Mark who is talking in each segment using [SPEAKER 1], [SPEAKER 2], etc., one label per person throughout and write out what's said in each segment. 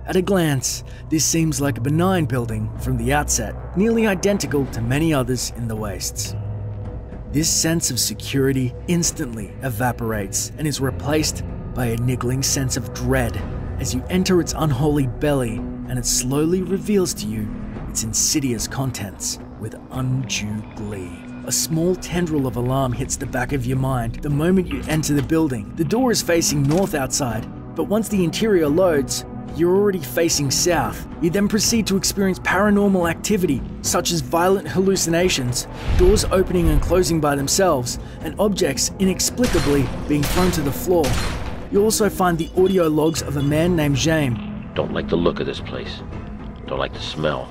[SPEAKER 1] At a glance, this seems like a benign building from the outset, nearly identical to many others in the wastes. This sense of security instantly evaporates and is replaced by a niggling sense of dread as you enter its unholy belly, and it slowly reveals to you its insidious contents with undue glee. A small tendril of alarm hits the back of your mind the moment you enter the building. The door is facing north outside, but once the interior loads, you're already facing south. You then proceed to experience paranormal activity, such as violent hallucinations, doors opening and closing by themselves, and objects inexplicably being thrown to the floor. You also find the audio logs of a man named James.
[SPEAKER 2] Don't like the look of this place. Don't like the smell.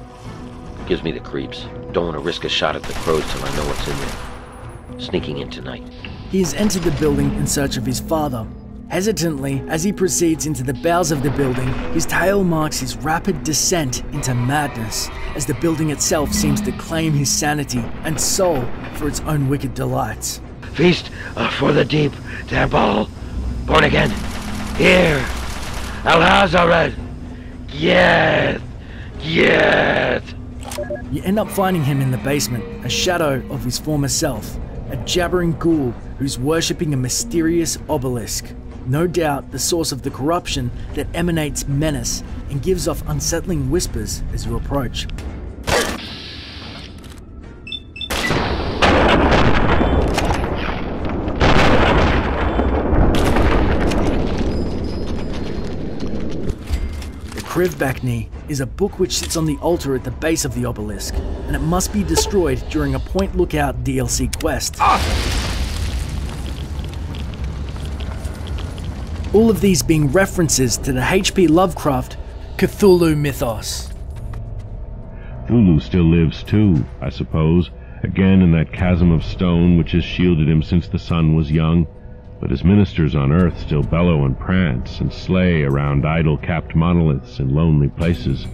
[SPEAKER 2] Gives me the creeps. Don't want to risk a shot at the crows till I know what's in there. Sneaking in tonight.
[SPEAKER 1] He has entered the building in search of his father. Hesitantly, as he proceeds into the bowels of the building, his tale marks his rapid descent into madness, as the building itself seems to claim his sanity and soul for its own wicked delights.
[SPEAKER 2] Feast for the deep temple. Born again. Here. Al-Hazared. Yet.
[SPEAKER 1] You end up finding him in the basement, a shadow of his former self, a jabbering ghoul who's worshipping a mysterious obelisk. No doubt the source of the corruption that emanates menace and gives off unsettling whispers as you approach. The Krivbakni is a book which sits on the altar at the base of the obelisk, and it must be destroyed during a Point Lookout DLC quest. All of these being references to the H.P. Lovecraft Cthulhu mythos.
[SPEAKER 3] Cthulhu still lives too, I suppose, again in that chasm of stone which has shielded him since the sun was young, but his ministers on earth still bellow and prance and slay around idol-capped monoliths in lonely places.